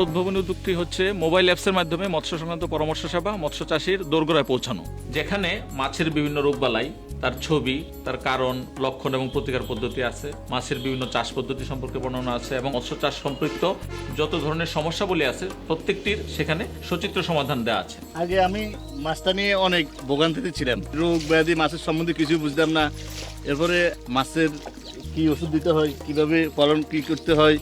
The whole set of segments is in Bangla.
উদ্ভাবনী উদ্যোগটি হচ্ছে মোবাইল অ্যাপসের মাধ্যমে মৎস্য সংক্রান্ত পরামর্শ সেবা মৎস্য চাষীর দোরগোড়ায় পৌঁছানো, যেখানে মাছের বিভিন্ন রোগবালাই, তার ছবি, তার কারণ, লক্ষণ এবং প্রতিকার পদ্ধতি আছে, মাছের বিভিন্ন চাষ পদ্ধতি সম্পর্কে বর্ণনা আছে এবং মৎস্য চাষ সম্পৃক্ত যত ধরনের সমস্যাবলী আছে প্রত্যেকটির সেখানে সচিত্র সমাধান দেওয়া আছে। আগে আমি মাছটা নিয়ে অনেক ভোগান্তিতে ছিলাম, রোগ ব্যাধি মাছের সম্বন্ধে কিছু বুঝতাম না। এরপরে মাছের কি ওষুধ দিতে হয়, কিভাবে পালন কি করতে হয়,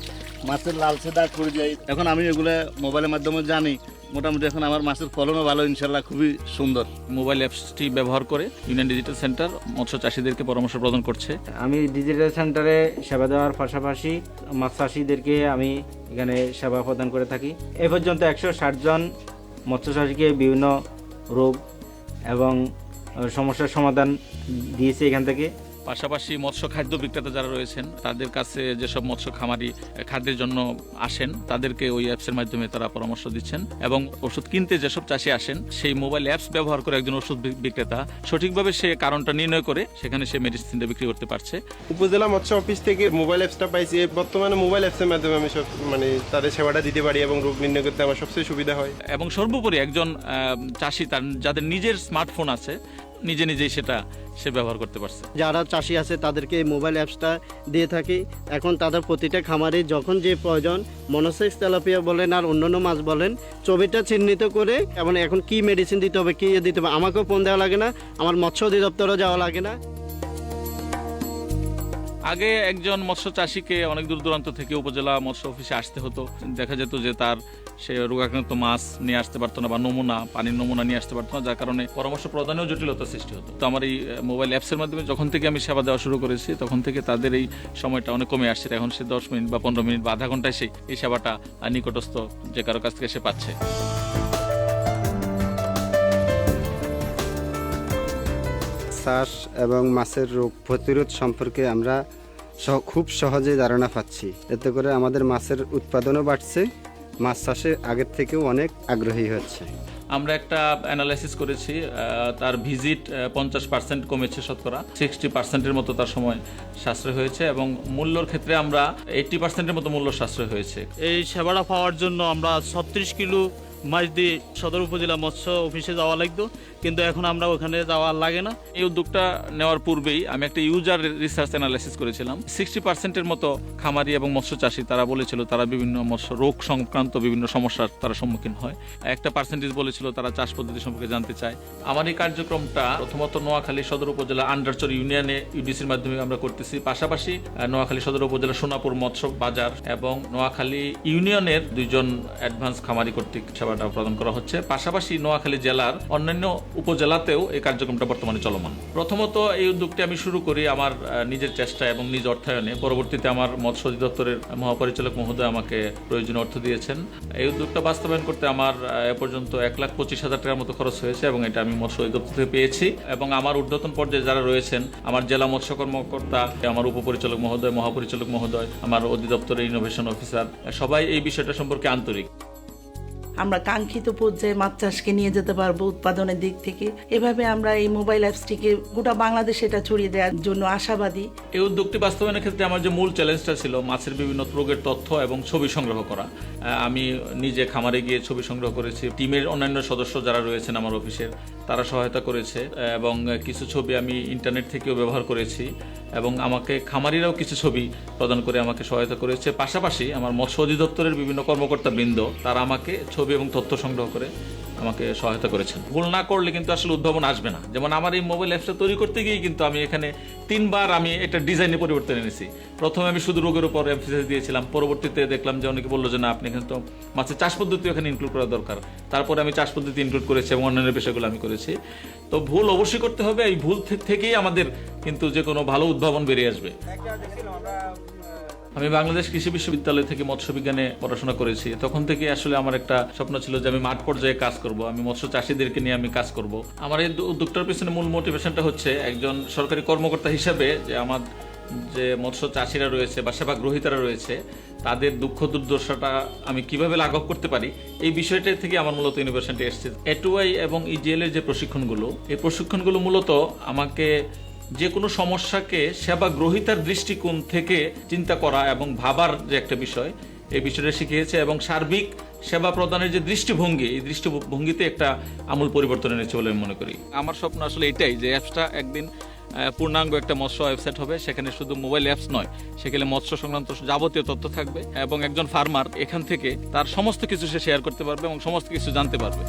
মাছের লালচে দাগ পড়ে যায়, এখন আমি এগুলো মোবাইলের মাধ্যমে জানি। মোটামুটি এখন আমার মাছের ফলনও ভালো, ইনশাল্লাহ খুবই সুন্দর। মোবাইল অ্যাপসটি ব্যবহার করে ইউনিয়ন ডিজিটাল সেন্টার মৎস্য চাষীদেরকে পরামর্শ প্রদান করছে। আমি ডিজিটাল সেন্টারে সেবা দেওয়ার পাশাপাশি মাছ চাষীদেরকে আমি এখানে সেবা প্রদান করে থাকি। এ পর্যন্ত 160 জন মৎস্য চাষীকে বিভিন্ন রোগ এবং সমস্যার সমাধান দিয়েছি এখান থেকে। পাশাপাশি মৎস্য খাদ্য বিক্রেতা যারা রয়েছেন তাদের কাছে যেসব মৎস্য খামারি খাদ্যের জন্য আসেন তাদেরকে ওই অ্যাপসের মাধ্যমে তারা পরামর্শ দিচ্ছেন এবং ওষুধ কিনতে যেসব চাষি আসেন সেই মোবাইল অ্যাপস ব্যবহার করে একজন ওষুধ বিক্রেতা সঠিকভাবে সে কারণটা নির্ণয় করে সেখানে সে মেডিসিনটা বিক্রি করতে পারছে। উপজেলা মৎস্য অফিস থেকে মোবাইল অ্যাপসটা পাইছি। বর্তমানে মোবাইল অ্যাপসের মাধ্যমে আমি সব তাদের সেবাটা দিতে পারি এবং রোগ নির্ণয় করতে আমার সবচেয়ে সুবিধা হয়। এবং সর্বোপরি একজন চাষি তার যাদের নিজের স্মার্টফোন আছে নিজেই সেটা সে ব্যবহার করতে পারছে। যারা চাষি আছে তাদেরকে এই মোবাইল অ্যাপসটা দিয়ে থাকি। এখন তাদের প্রতিটা খামারে যখন যে প্রয়োজন, মনোসেক্স তেলাপিয়া বলেন আর অন্যান্য মাছ বলেন, ছবিটা চিহ্নিত করে এবং এখন কি মেডিসিন দিতে হবে, কি দিতে হবে, আমাকেও ফোন দেওয়া লাগে না, আমার মৎস্য অধিদপ্তরও যাওয়া লাগে না। আগে একজন মৎস্য চাষীকে অনেক দূর দূরান্ত থেকে উপজেলা মৎস্য অফিসে আসতে হতো। দেখা যেত যে তার সে রোগাক্রান্ত মাছ নিয়ে আসতে পারতো না বা পানির নমুনা নিয়ে আসতে পারতো না, যার কারণে পরামর্শ প্রদানেও জটিলতা সৃষ্টি হতো। তো আমার এই মোবাইল অ্যাপসের মাধ্যমে যখন থেকে আমি সেবা দেওয়া শুরু করেছি তখন থেকে তাদের এই সময়টা অনেক কমে আসছে। এখন সে 10 মিনিট বা 15 মিনিট বা আধা ঘন্টায় এই সেবাটা নিকটস্থ যে কারো কাছ থেকে সে পাচ্ছে। চাষ এবং মাছের রোগ প্রতিরোধ সম্পর্কে আমরা খুব সহজে ধারণা পাচ্ছি। এতে করে আমাদের মাছের উৎপাদনও বাড়ছে, মাছ চাষে আগের থেকেও অনেক আগ্রহী হচ্ছে। আমরা একটা অ্যানালাইসিস করেছি, তার ভিজিট 50% কমেছে, শতকরা 60%-এর মতো তার সময় সাশ্রয় হয়েছে এবং মূল্যর ক্ষেত্রে আমরা 80%-এর মতো মূল্য সাশ্রয় হয়েছে। এই সেবাটা পাওয়ার জন্য আমরা 36 কিলো মাছ দিয়ে সদর উপজেলা মৎস্য অফিসে যাওয়া লাগতো, কিন্তু এখন আমরা ওখানে যাওয়া লাগে না। এই উদ্যোগটা নেওয়ার পূর্বেই আমি একটা ইউজার রিসার্চ অ্যানালাইসিস করেছিলাম। 60%-এর মতো খামারি এবং মৎস্য চাষী তারা বলেছিল তারা বিভিন্ন মৎস্য রোগ সংক্রান্ত বিভিন্ন সমস্যার তারা সম্মুখীন হয়। একটা পার্সেন্টেজ বলেছিল তারা চাষ পদ্ধতি সম্পর্কে জানতে চায়। আমার এই কার্যক্রমটা প্রথমত নোয়াখালী সদর উপজেলা আন্ডারচর ইউনিয়নে ইউডিসির মাধ্যমে আমরা করতেছি। পাশাপাশি নোয়াখালী সদর উপজেলা সোনাপুর মৎস্য বাজার এবং নোয়াখালী ইউনিয়নের 2 জন অ্যাডভান্স খামারি কর্তৃক সেবাটা প্রদান করা হচ্ছে। পাশাপাশি নোয়াখালী জেলার অন্যান্য উপজেলাতেও এই কার্যক্রমটা বর্তমানে চলমান। প্রথমত এই উদ্যোগটি আমি শুরু করি আমার নিজের চেষ্টা এবং নিজ অর্থায়নে। পরবর্তীতে আমার মৎস্য অধিদপ্তরের মহাপরিচালক মহোদয় আমাকে প্রয়োজনীয় অর্থ দিয়েছেন। এই উদ্যোগটা বাস্তবায়ন করতে আমার এ পর্যন্ত 1,25,000 টাকার মতো খরচ হয়েছে এবং এটা আমি মৎস্য অধিদপ্তর থেকে পেয়েছি। এবং আমার ঊর্ধ্বতন পর্যায়ে যারা রয়েছেন, আমার জেলা মৎস্য কর্মকর্তা, আমার উপপরিচালক মহোদয়, মহাপরিচালক মহোদয়, আমার অধিদপ্তরের ইনোভেশন অফিসার, সবাই এই বিষয়টা সম্পর্কে আন্তরিক। আমরা কাঙ্ক্ষিত পর্যায়ে মাছ চাষকে নিয়ে যেতে পারবো উৎপাদনের দিক থেকে। এভাবে আমরা এই মোবাইল অ্যাপসটিকে গোটা বাংলাদেশে এটা ছড়িয়ে দেওয়ার জন্য আশাবাদী। এই উদ্যোগটি বাস্তবায়নের ক্ষেত্রে আমার যে মূল চ্যালেঞ্জটা ছিল মাছের বিভিন্ন রোগের তথ্য এবং ছবি সংগ্রহ করা। আমি নিজে খামারে গিয়ে ছবি সংগ্রহ করেছি। টিমের অন্যান্য সদস্য যারা রয়েছেন আমার অফিসের তারা সহায়তা করেছে এবং কিছু ছবি আমি ইন্টারনেট থেকেও ব্যবহার করেছি এবং আমাকে খামারিরাও কিছু ছবি প্রদান করে আমাকে সহায়তা করেছে। পাশাপাশি আমার মৎস্য অধিদপ্তরের বিভিন্ন কর্মকর্তা বৃন্দ তারা আমাকে ছবি এবং তথ্য সংগ্রহ করে আমাকে সহায়তা করেছেন। ভুল না করলে কিন্তু আসলে উদ্ভাবন আসবে না। যেমন আমার এই মোবাইল অ্যাপসটা তৈরি করতে গিয়ে কিন্তু আমি এখানে 3 বার আমি এটা ডিজাইনে পরিবর্তন এনেছি। প্রথমে আমি শুধু রোগের উপর এমফাসিস দিয়েছিলাম, পরবর্তীতে দেখলাম যে অনেকে বললো যে না, আপনি কিন্তু মাছের চাষ পদ্ধতি এখানে ইনক্লুড করা দরকার। তারপরে আমি চাষ পদ্ধতি ইনক্লুড করেছি এবং অন্যান্য বিষয়গুলো আমি করেছি। তো ভুল অবশ্যই করতে হবে, এই ভুল থেকেই আমাদের কিন্তু যে কোনো ভালো উদ্ভাবন বেরিয়ে আসবে। আমি বাংলাদেশ কৃষি বিশ্ববিদ্যালয় থেকে মৎস্য বিজ্ঞানে পড়াশোনা করেছি। তখন থেকে আসলে আমার একটা স্বপ্ন ছিল যে আমি মাঠ পর্যায়ে কাজ করব, আমি মৎস্য চাষীদেরকে নিয়ে আমি কাজ করব। আমার এই উদ্যোগটার পিছনে মূল মোটিভেশনটা হচ্ছে একজন সরকারি কর্মকর্তা হিসাবে যে আমার যে মৎস্য চাষীরা রয়েছে বা সেবা গ্রহীতারা রয়েছে তাদের দুঃখ দুর্দশাটা আমি কিভাবে লাঘব করতে পারি, এই বিষয়টা থেকে আমার মূলত ইনোভেশনটা এসেছে। A2I এবং EGL এর যে প্রশিক্ষণগুলো, এই প্রশিক্ষণগুলো মূলত আমাকে যে কোনো সমস্যাকে সেবা গ্রহীতার দৃষ্টিকোণ থেকে চিন্তা করা এবং ভাবার যে একটা বিষয়, এই বিষয়টা শিখিয়েছে এবং সার্বিক সেবা প্রদানের যে দৃষ্টিভঙ্গি, এই দৃষ্টিভঙ্গিতে একটা আমূল পরিবর্তন এনেছে বলে আমি মনে করি। আমার স্বপ্ন আসলে এটাই যে অ্যাপসটা একদিন পূর্ণাঙ্গ একটা মৎস্য ওয়েবসাইট হবে, সেখানে শুধু মোবাইল অ্যাপস নয়, সেখানে মৎস্য সংক্রান্ত যাবতীয় তথ্য থাকবে এবং একজন ফার্মার এখান থেকে তার সমস্ত কিছু সে শেয়ার করতে পারবে এবং সমস্ত কিছু জানতে পারবে।